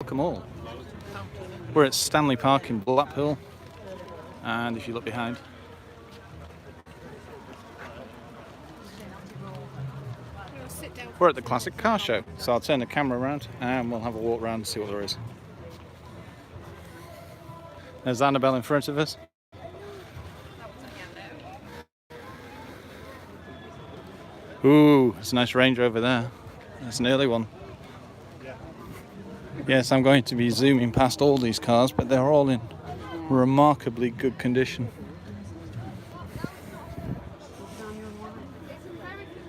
Welcome all. We're at Stanley Park in Blackpool, and if you look behind, we're at the Classic Car Show. So I'll turn the camera around and we'll have a walk around and see what there is. There's Annabelle in front of us. Ooh, it's a nice Range Rover there. That's an early one. Yes, I'm going to be zooming past all these cars, but they're all in remarkably good condition.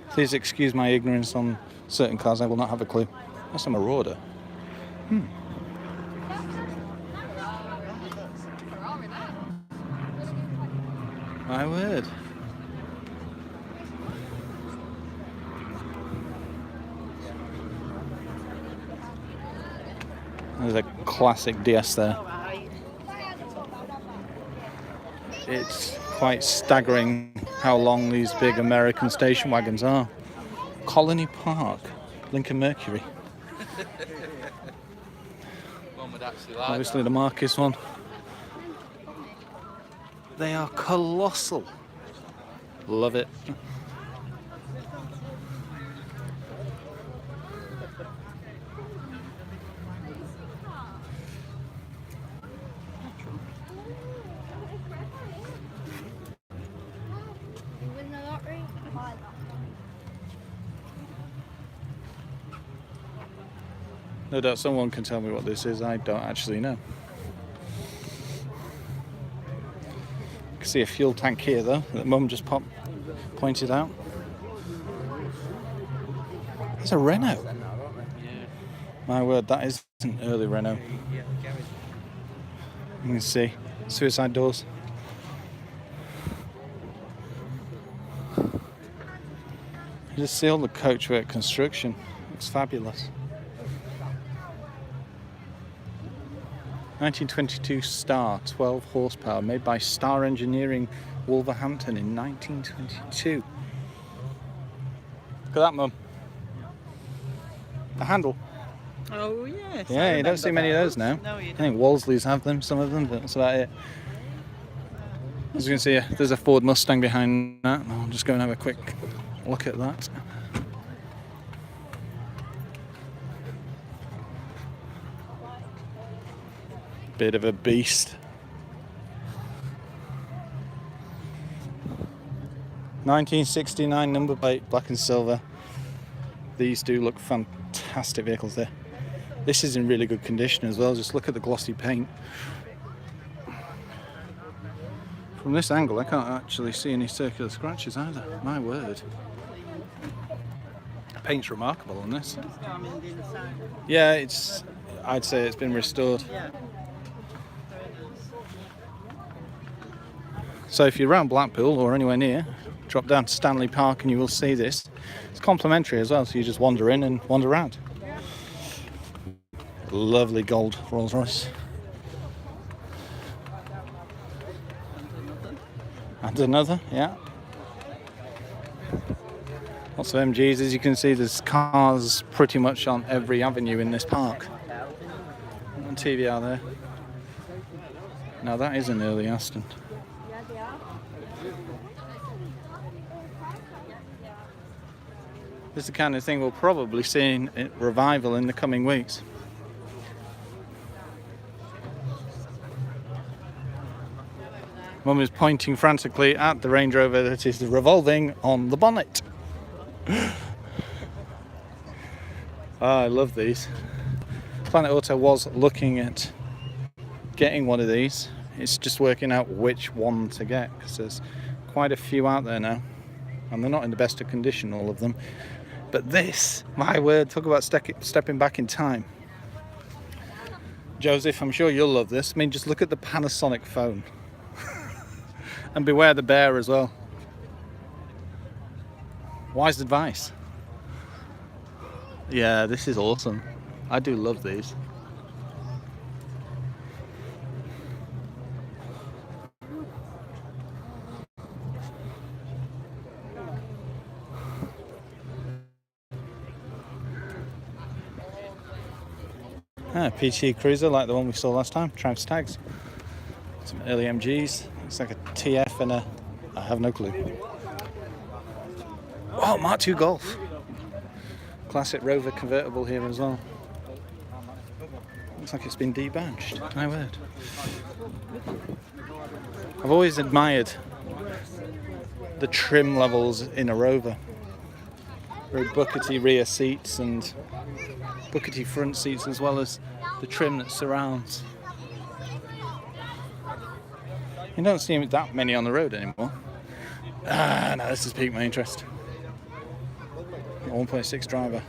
Please excuse my ignorance on certain cars, I will not have a clue. That's a Marauder. My word. There's a classic DS there. It's quite staggering how long these big American station wagons are. Colony Park, Lincoln Mercury. Obviously the Marcus one. They are colossal. Love it. No doubt someone can tell me what this is. I don't actually know. I can see a fuel tank here though that Mum just pointed out. There's a Renault. My word, that is an early Renault. You can see suicide doors. You just see all the coachwork construction. It's fabulous. 1922 Star, 12 horsepower, made by Star Engineering, Wolverhampton in 1922. Look at that, Mum. The handle. Oh, yes. Yeah, you don't see many of those now. No, you I don't. think Wolseley's have them, some of them, but that's about it. As you can see, there's a Ford Mustang behind that. I'll just go and have a quick look at that. Bit of a beast. 1969 number plate, black and silver. These do look fantastic vehicles there. This is in really good condition as well. Just look at the glossy paint. From this angle, I can't actually see any circular scratches either. My word. The paint's remarkable on this. Yeah, I'd say it's been restored. So if you're around Blackpool or anywhere near, drop down to Stanley Park and you will see this. It's complimentary as well, so you just wander in and wander around. Lovely gold Rolls Royce. And another, yeah. Lots of MGs. As you can see, there's cars pretty much on every avenue in this park. And TVR there. Now that is an early Aston. This is the kind of thing we'll probably see in revival in the coming weeks. Mum is pointing frantically at the Range Rover that is revolving on the bonnet. I love these. Planet Auto was looking at getting one of these. It's just working out which one to get, because there's quite a few out there now, and they're not in the best of condition, all of them. But this, my word, talk about stepping back in time. Joseph, I'm sure you'll love this. I mean, just look at the Panasonic phone. And beware the bear as well. Wise advice. Yeah, this is awesome. I do love these. Ah, PT Cruiser like the one we saw last time. Triumph's tags. Some early MGs. Looks like a TF and I have no clue. Oh, Mark II Golf. Classic Rover convertible here as well. Looks like it's been debadged. My word. I've always admired the trim levels in a Rover. Very buckety rear seats and buckety front seats, as well as the trim that surrounds. You don't see that many on the road anymore. Ah, no, this has piqued my interest. 1.6 driver.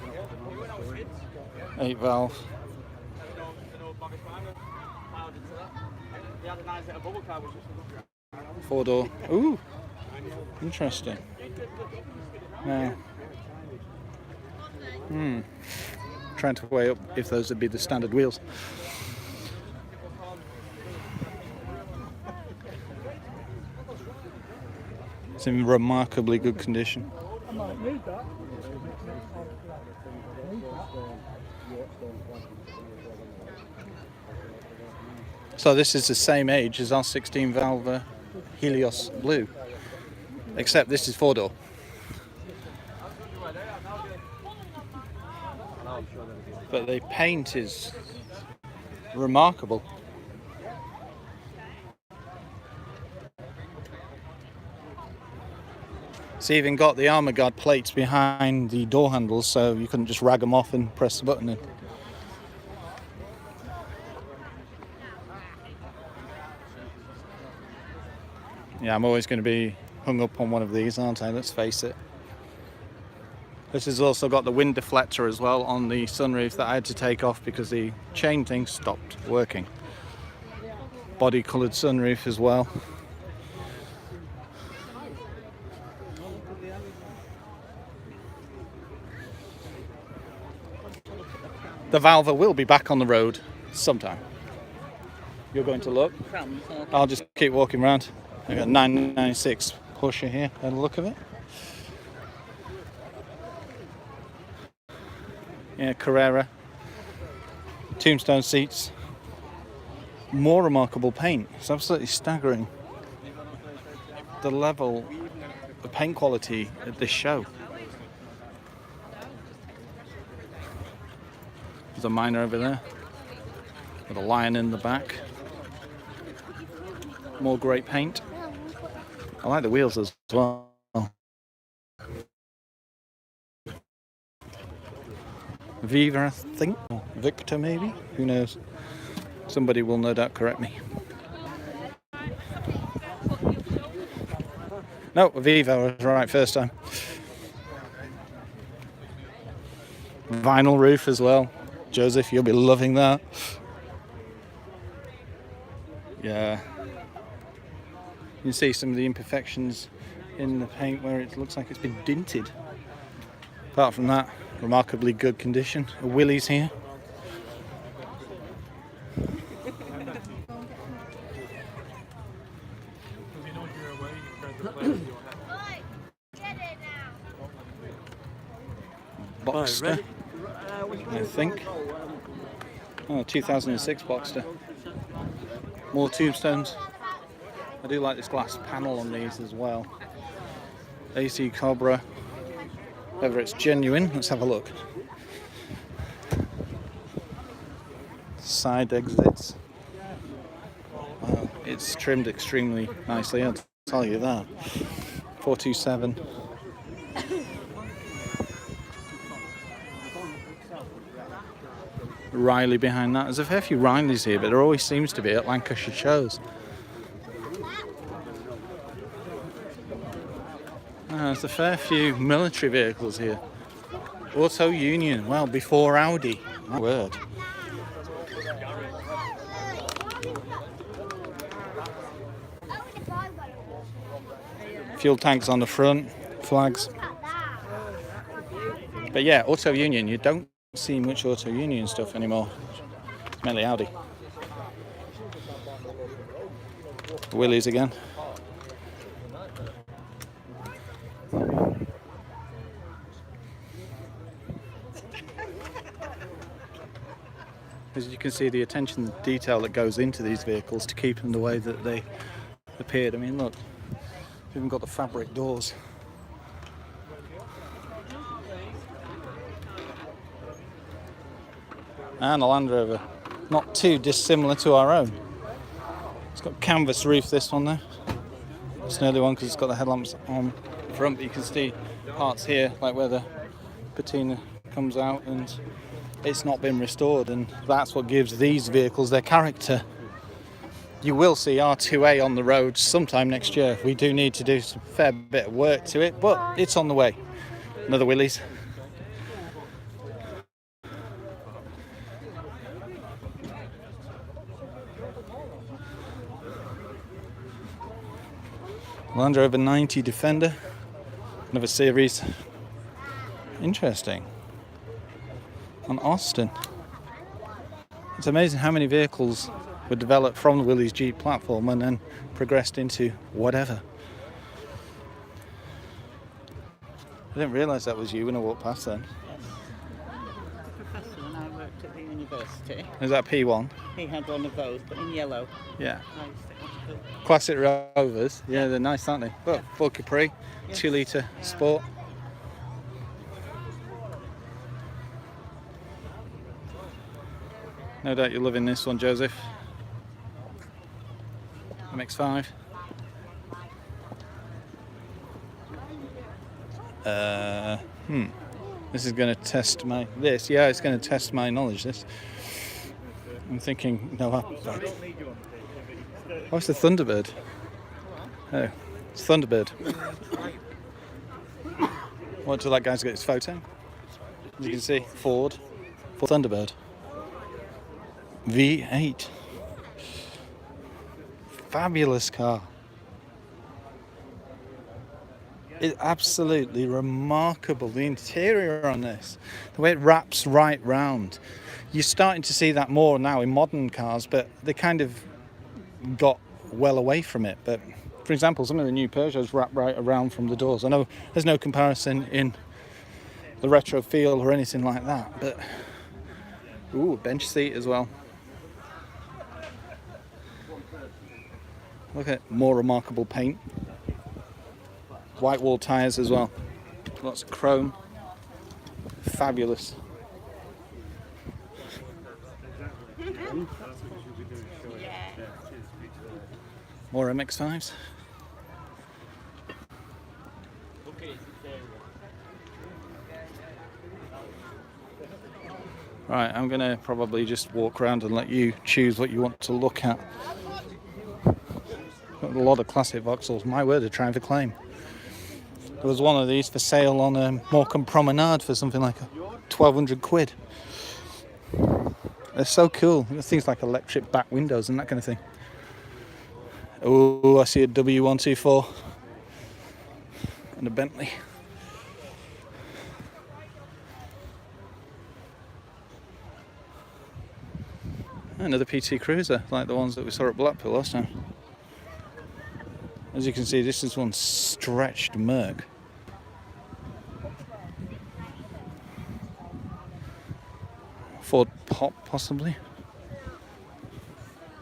8 valve. 4-door. Ooh, interesting. Now, trying to weigh up if those would be the standard wheels. It's in remarkably good condition. So this is the same age as our 16 valve Helios Blue, except this is 4-door. But the paint is remarkable. It's even got the armor guard plates behind the door handles, so you couldn't just rag them off and press the button in. Yeah, I'm always going to be hung up on one of these, aren't I? Let's face it. This has also got the wind deflector as well on the sunroof that I had to take off because the chain thing stopped working. Body coloured sunroof as well. The Valva will be back on the road sometime. You're going to look? I'll just keep walking around. I've got a 996 Porsche here, by the look of it. Yeah, Carrera. Tombstone seats. More remarkable paint. It's absolutely staggering. The level, the paint quality at this show. There's a miner over there with a lion in the back. More great paint. I like the wheels as well. Viva, I think, or Victor maybe, who knows? Somebody will no doubt correct me. No, Viva was right first time. Vinyl roof as well. Joseph, you'll be loving that. Yeah. You can see some of the imperfections in the paint where it looks like it's been dinted. Apart from that, remarkably good condition. Willys here. Boxster, I think. Oh, 2006 Boxster. More tombstones. I do like this glass panel on these as well. AC Cobra. Whether it's genuine, let's have a look. Side exits. Wow, it's trimmed extremely nicely, I'll tell you that. 427. Riley behind that. There's a fair few Rileys here, but there always seems to be at Lancashire shows. There's a fair few military vehicles here. Auto Union, well, before Audi. My word. Fuel tanks on the front, flags. But yeah, Auto Union, you don't see much Auto Union stuff anymore. It's mainly Audi. Willys again. As you can see, the attention to detail that goes into these vehicles to keep them the way that they appeared. I mean, look, we've even got the fabric doors. And a Land Rover, not too dissimilar to our own. It's got canvas roof, this one there. It's an early one because it's got the headlamps on front, but you can see parts here, like where the patina comes out, and it's not been restored, and that's what gives these vehicles their character. You will see R2A on the road sometime next year. We do need to do some fair bit of work to it, but it's on the way. Another Willys. Land Rover 90 Defender, another series. Interesting. On Austin. It's amazing how many vehicles were developed from the Willys Jeep platform and then progressed into whatever. I didn't realise that was you when I walked past then. The professor when I worked at the university. Is that P1? He had one of those, but in yellow. Yeah. I used to have to- Classic Rovers. Yeah, they're nice, aren't they? Look, Ford Capri, Yes. 2 litre Sport. No doubt you're loving this one, Joseph. MX-5. This is going to test my... Yeah, it's going to test my knowledge, this. I'm thinking, no, oh, it's the Thunderbird. Oh, it's Thunderbird. What till that guy's got his photo? As you can see, Ford Thunderbird V8. Fabulous car. It's absolutely remarkable. The interior on this, the way it wraps right round. You're starting to see that more now in modern cars, but they kind of got well away from it. But for example, some of the new Peugeots wrap right around from the doors. I know there's no comparison in the retro feel or anything like that, but ooh, bench seat as well. Look at more remarkable paint. White wall tyres as well. Lots of chrome. Fabulous. More MX-5s. Right, I'm going to probably just walk around and let you choose what you want to look at. Got a lot of classic Vauxhalls. My word, they're trying to claim. There was one of these for sale on Morecambe Promenade for something like 1,200 quid. They're so cool. Things like electric back windows and that kind of thing. Oh, I see a W124 and a Bentley. Another PT Cruiser, like the ones that we saw at Blackpool last time. As you can see, this is one stretched Merc. Ford Pop, possibly.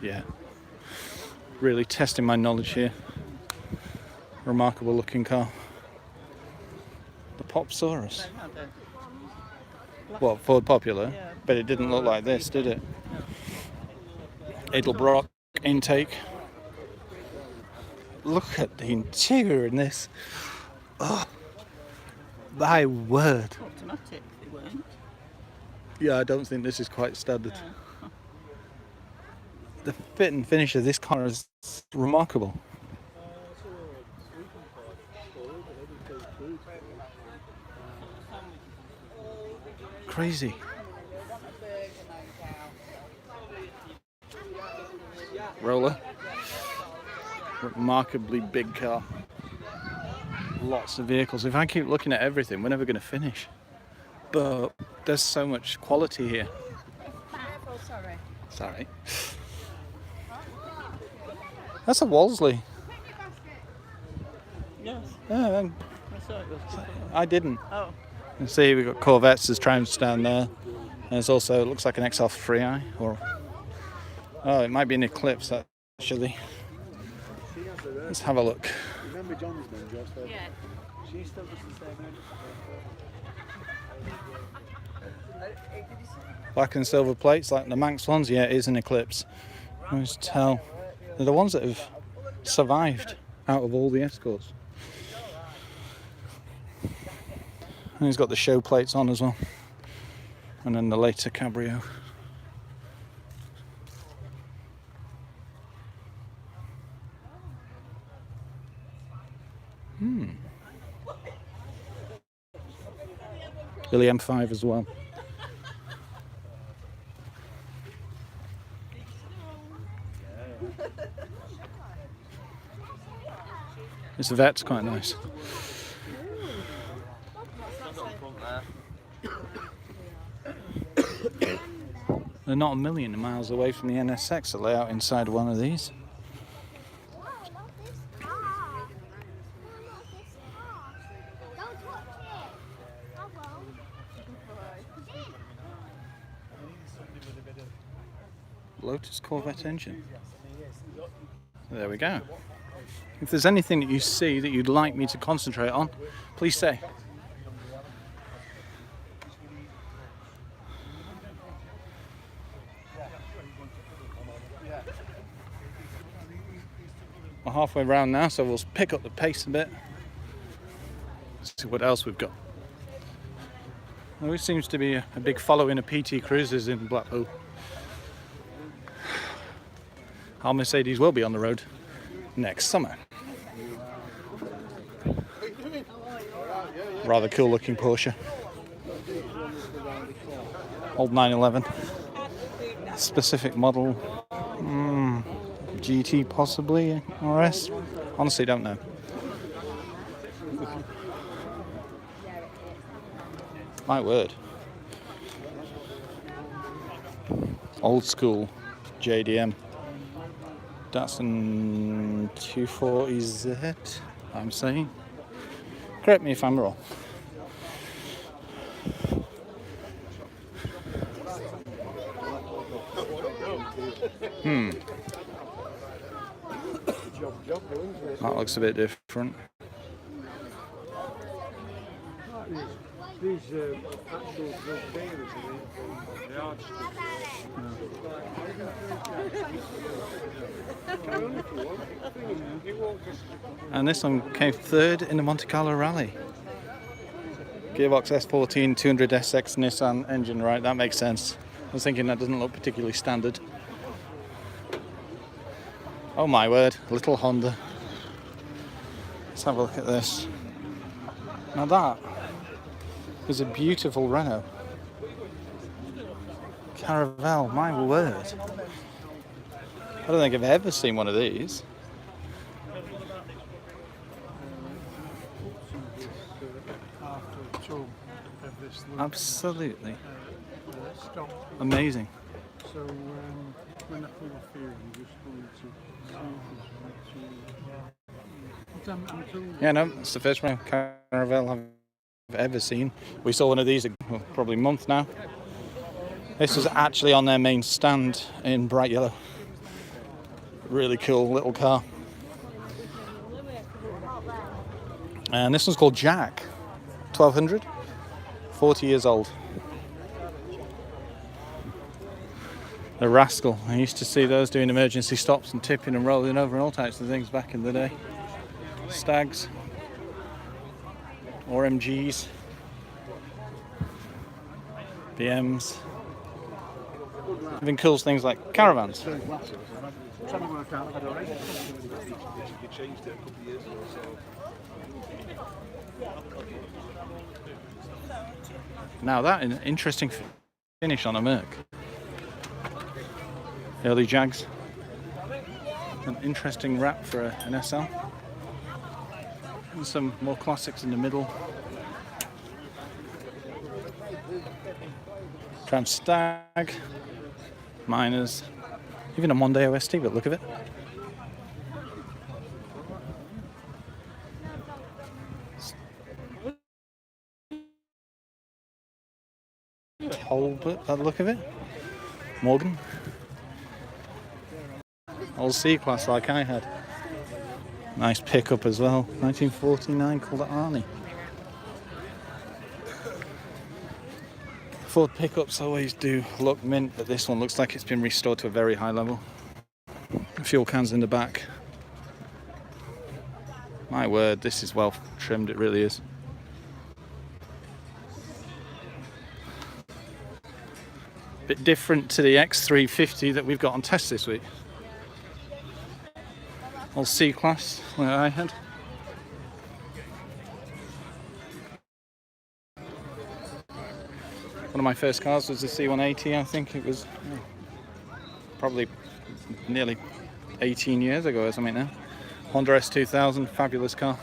Yeah. Really testing my knowledge here. Remarkable looking car. The Popsaurus. What, Ford Popular? Yeah. But it didn't look like this, did it? Edelbrock intake. Look at the interior in this. Oh, my word. Automatic, they weren't. Yeah, I don't think this is quite standard. No. The fit and finish of this car is remarkable. Crazy. Roller. Remarkably big car. Lots of vehicles. If I keep looking at everything, we're never going to finish. But there's so much quality here. Sorry. That's a Wolseley. Yes, Yeah, I saw it was. I didn't. Oh, You see, we've got Corvettes as trying to stand there. There's also, it looks like an XL3i, or oh, it might be an Eclipse actually. Let's have a look. Remember John's name, Josh? Yeah. She still does the same name. Black and silver plates like the Manx ones. Yeah, it is an Eclipse. I just tell. They're the ones that have survived out of all the Escorts. And he's got the show plates on as well. And then the later Cabrio. Billy M5 as well. This Vet's quite nice. They're not a million miles away from the NSX that lay out inside one of these. Lotus Corvette engine. There we go. If there's anything that you see that you'd like me to concentrate on, please say. We're halfway around now, so we'll pick up the pace a bit. See what else we've got. There seems to be a big following of PT Cruisers in Blackpool. Our Mercedes will be on the road next summer. Rather cool looking Porsche. Old 911. Specific model. GT possibly, RS. Honestly don't know. My word. Old school JDM. Datsun 240Z, I'm saying. Correct me if I'm wrong. That looks a bit different. These actual drug dealers, they are just... And this one came third in the Monte Carlo Rally. Gearbox S14 200SX Nissan engine, right? That makes sense. I was thinking that doesn't look particularly standard. Oh my word, little Honda. Let's have a look at this. Now that is a beautiful Renault. Caravelle, my word. I don't think I've ever seen one of these. Absolutely. Amazing. So when I come off here, I'm just going to... Yeah, no, it's the first Renault Caravelle I've ever seen. We saw one of these probably a month now. This was actually on their main stand in bright yellow. Really cool little car. And this one's called Jack. 1200. 40 years old. The rascal. I used to see those doing emergency stops and tipping and rolling over and all types of things back in the day. Stags. Or MGs. BMs. Even cool things like caravans. Now that is an interesting finish on a Merc. Early Jags. An interesting wrap for an SL. And some more classics in the middle. Tram Stag. Miners. Even a Mondeo ST, but look at it. Talbot. by the look of it. Morgan. Old C-Class like I had. Nice pickup as well. 1949, called it Arnie. Ford pickups always do look mint, but this one looks like it's been restored to a very high level. Fuel cans in the back. My word, this is well trimmed, it really is. Bit different to the X350 that we've got on test this week. Old C-Class, like I had. One of my first cars was the C180, I think it was probably nearly 18 years ago or something now. Honda S2000, fabulous car.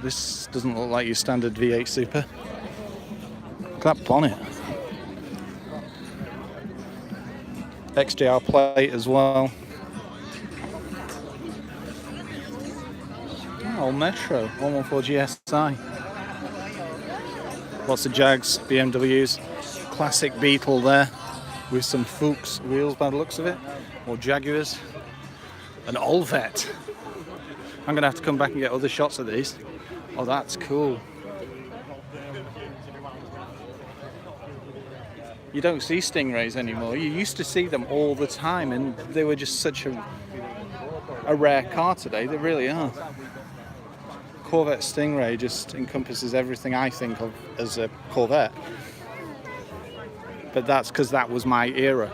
This doesn't look like your standard V8 Super. Look at that bonnet. XJR plate as well. Oh, Metro 114 GSI. Lots of Jags, BMWs. Classic Beetle there with some Fuchs wheels by the looks of it. Or Jaguars. An Olvet. I'm going to have to come back and get other shots of these. Oh, that's cool. You don't see Stingrays anymore. You used to see them all the time, and they were just such a rare car today. They really are. Corvette Stingray just encompasses everything I think of as a Corvette. But that's because that was my era.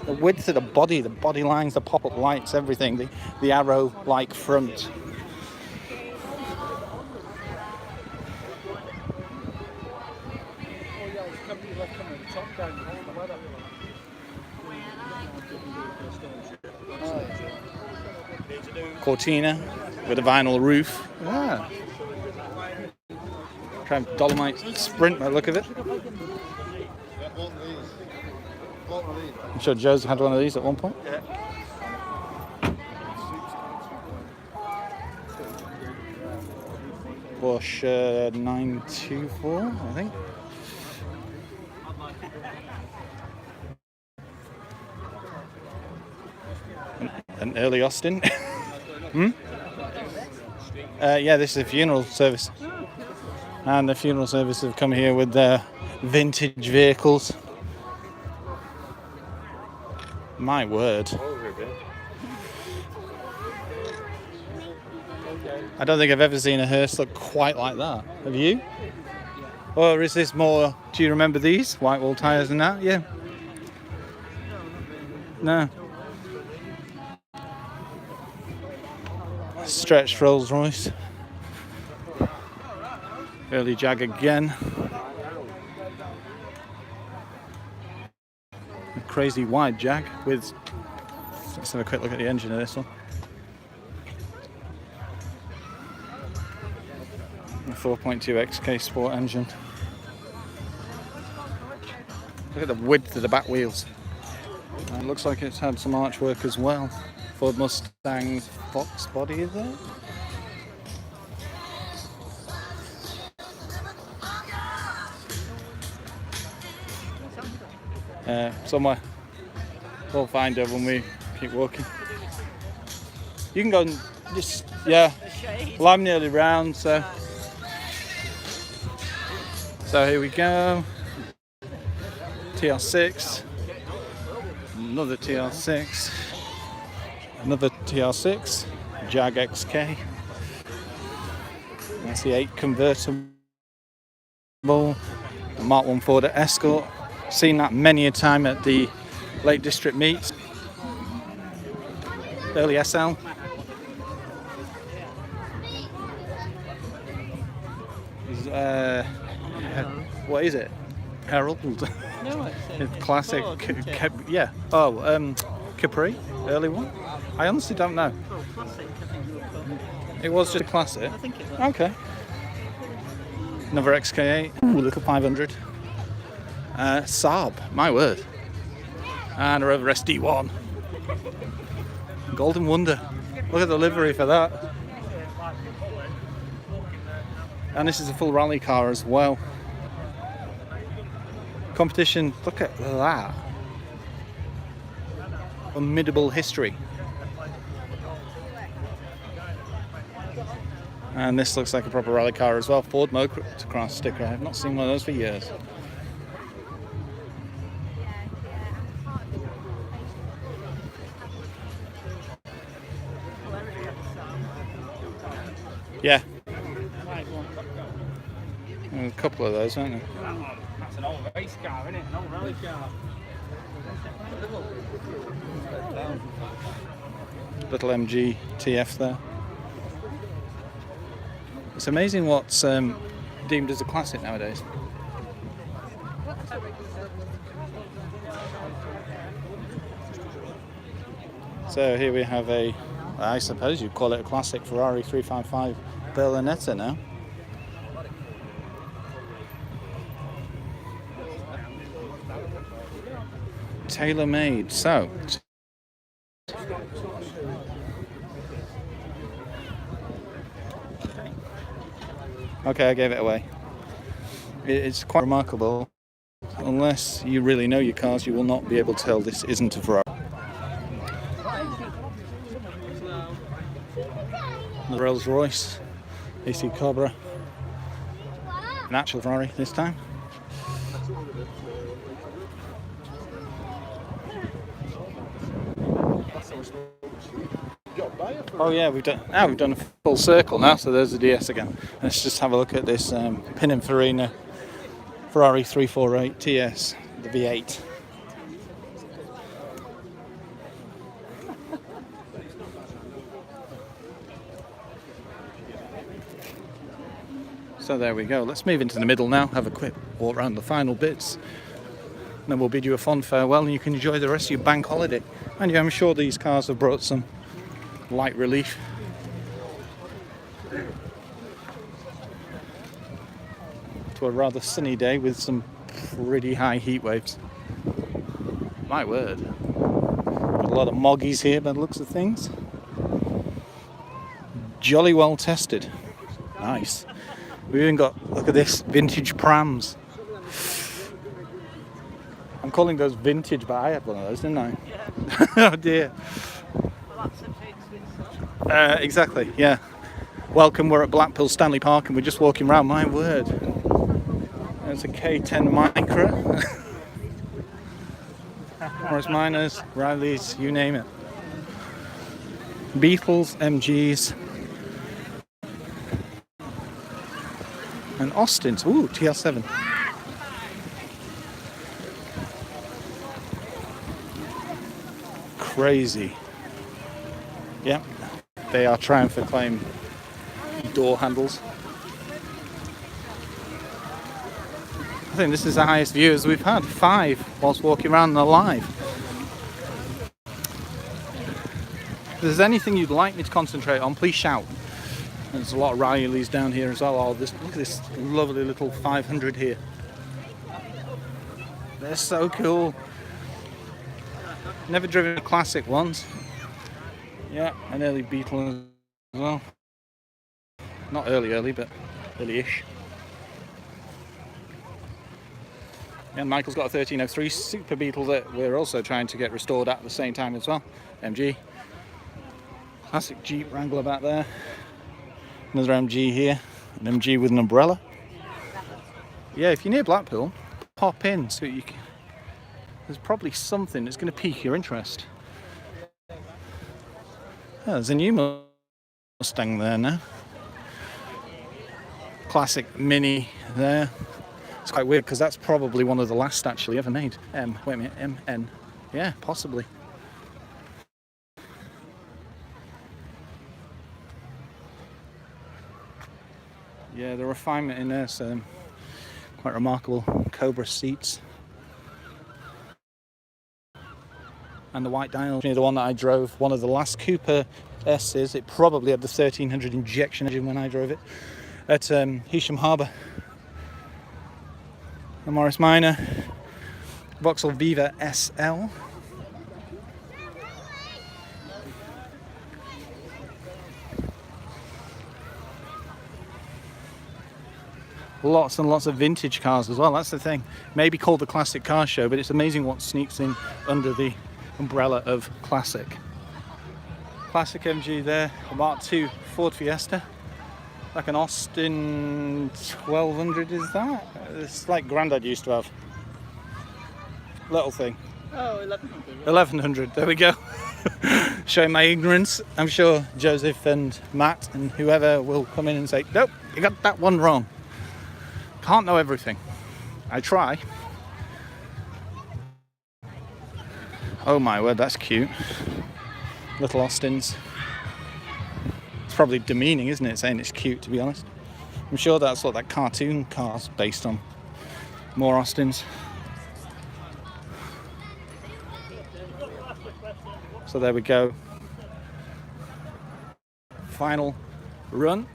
The width of the body lines, the pop-up lights, everything, the arrow-like front. Cortina with a vinyl roof. Yeah. Try Dolomite Sprint by the look of it. I'm sure Joe's had one of these at one point. Yeah. Porsche 924, I think. An early Austin. Yeah, this is a funeral service. And the funeral service have come here with their vintage vehicles. My word. I don't think I've ever seen a hearse look quite like that. Have you? Or is this more, do you remember these? White wall tyres and that? Yeah. No. Stretched Rolls Royce. Early Jag again. A crazy wide Jag with, let's have a quick look at the engine of this one. A 4.2 XK Sport engine. Look at the width of the back wheels. And it looks like it's had some archwork as well. Ford Mustang Fox body, is there? Somewhere. We'll find her when we keep walking. You can go and just, yeah. Well, I'm nearly round, so here we go. TR6. Another TR6. Another TR6, Jag XK. That's the 8 convertible. Mark 1 Ford Escort. Seen that many a time at the Lake District meets. Early SL. What is it? Herald? No, it's Classic. Yeah. Oh, Capri. Early one. I honestly don't know. Oh, classic, I think you would call it. It was just a classic. I think it was. Okay. Another XK8. Ooh, look at 500. Saab, my word. And a Rover SD1. Golden Wonder. Look at the livery for that. And this is a full rally car as well. Competition, look at that. Formidable history. And this looks like a proper rally car as well. Ford motocross sticker. I have not seen one of those for years. Yeah. A couple of those, aren't there? That's an old race car, isn't it? An old rally car. Little MG TF there. It's amazing what's deemed as a classic nowadays. So here we have I suppose you'd call it a classic Ferrari 355 Berlinetta now. Tailor-made. So okay, I gave it away. It's quite remarkable. Unless you really know your cars, you will not be able to tell this isn't a Ferrari. The Rolls Royce, AC Cobra, an actual Ferrari this time. Oh yeah, we've done a full circle now. So there's the DS again. Let's just have a look at this Pininfarina Ferrari 348 TS, the V8. So there we go. Let's move into the middle now, have a quick walk around the final bits. And then we'll bid you a fond farewell and you can enjoy the rest of your bank holiday. And yeah, I'm sure these cars have brought some light relief. To a rather sunny day with some pretty high heat waves. My word. Got a lot of moggies here by the looks of things. Jolly well tested. Nice. We've even got, look at this, vintage prams. I'm calling those vintage, but I had one of those, didn't I? Yeah. Oh dear. Lots of things. Exactly, yeah. Welcome, we're at Blackpool Stanley Park and we're just walking around. My word. There's a K10 Micra. Morris Minors, Rileys, you name it. Beetles, MGs. And Austins. Ooh, TL7. Crazy. Yeah, they are Triumph Acclaim door handles. I think this is the highest views we've had. 5 whilst walking around alive. If there's anything you'd like me to concentrate on, please shout. There's a lot of Rileys down here as well. Oh, look at this lovely little 500 here. They're so cool. Never driven classic ones. Yeah, an early Beetle as well. Not early, but early-ish. Yeah, Michael's got a 1303 Super Beetle that we're also trying to get restored at the same time as well. MG. Classic Jeep Wrangler back there. Another MG here. An MG with an umbrella. Yeah, if you're near Blackpool, pop in so you can. There's probably something that's going to pique your interest. Oh, there's a new Mustang there now. Classic Mini there. It's quite weird because that's probably one of the last actually ever made. Wait a minute, MN. Yeah, possibly. Yeah, the refinement in there's quite remarkable. Cobra seats. And the white dial, the one that I drove, one of the last Cooper S's. It probably had the 1300 injection engine when I drove it at Heysham Harbour. The Morris Minor, Vauxhall Viva SL. lots and lots of vintage cars as well. That's the thing. Maybe called the Classic Car Show, but it's amazing what sneaks in under the umbrella of classic. Classic MG there, a Mark II Ford Fiesta. Like an Austin 1200 is that? It's like Grandad used to have. Little thing. Oh, 1100. 1100, there we go. Showing my ignorance. I'm sure Joseph and Matt and whoever will come in and say, nope, you got that one wrong. Can't know everything. I try. Oh my word, that's cute. Little Austins. It's probably demeaning, isn't it, saying it's cute, to be honest. I'm sure that's what that cartoon car's based on. More Austins. So there we go. Final run.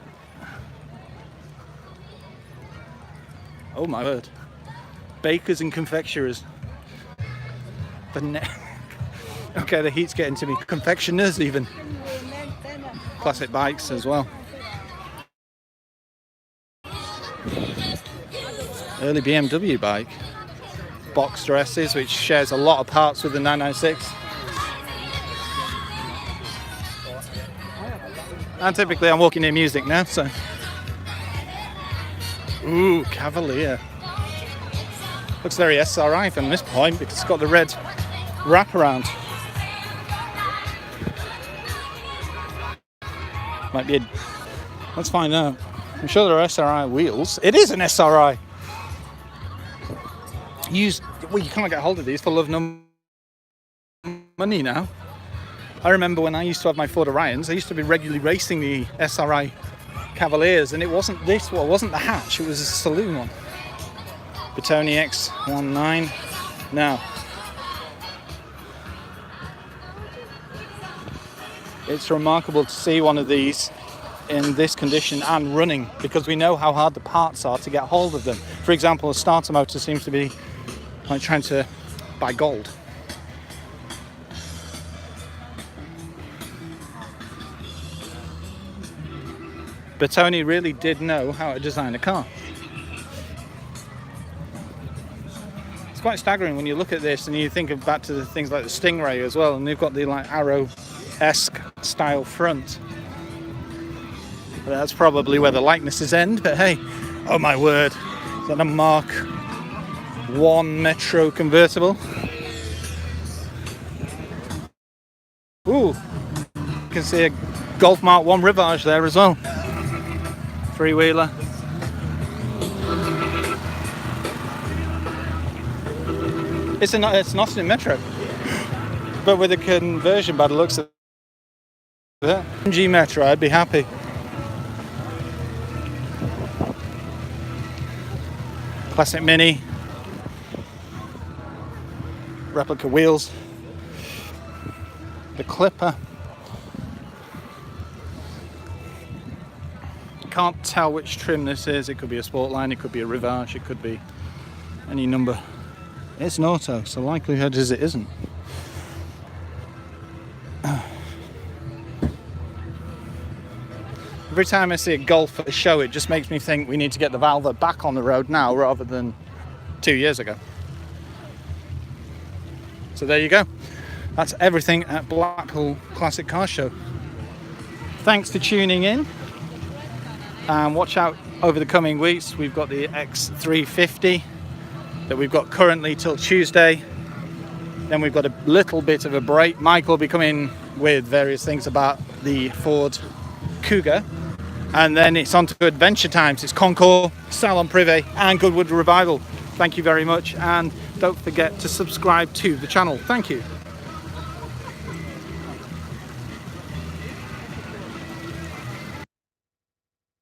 Oh my word. Bakers and confectioners. Okay, the heat's getting to me. Confectioners even. Classic bikes as well. Early BMW bike. Boxster S's, which shares a lot of parts with the 996. And typically I'm walking near music now, so. Ooh, Cavalier. Looks very SRI from this point because it's got the red wraparound. Might be a... Let's find out. I'm sure there are SRI wheels. It is an SRI. Well, you can't get hold of these for love nor money now. I remember when I used to have my Ford Orions, I used to be regularly racing the SRI Cavaliers, and it wasn't this one, it wasn't the hatch, it was a saloon one. Bertoni X19. Now, it's remarkable to see one of these in this condition and running, because we know how hard the parts are to get hold of them. For example, a starter motor seems to be like trying to buy gold. Bertoni really did know how to design a car. It's quite staggering when you look at this and you think of back to the things like the Stingray as well, and they've got the like Arrow-esque style front. But that's probably where the likenesses end, but hey, oh my word, is that a Mark I Metro convertible? Ooh, you can see a Golf Mark I Rivage there as well. Three-wheeler. It's an Austin Metro, but with a conversion by the looks of it. MG Metro, I'd be happy. Classic Mini. Replica wheels. The Clipper. Can't tell which trim this is. It could be a Sportline, it could be a Rivage, it could be any number. It's an auto, so likelihood is it isn't. Every time I see a Golf at a show, it just makes me think we need to get the Valva back on the road now rather than 2 years ago. So there you go. That's everything at Blackpool Classic Car Show. Thanks for tuning in. And watch out over the coming weeks. We've got the X350 that we've got currently till Tuesday. Then we've got a little bit of a break. Mike will be coming with various things about the Ford Cougar. And then it's on to Adventure Times. It's Concours, Salon Privé and Goodwood Revival. Thank you very much. And don't forget to subscribe to the channel. Thank you.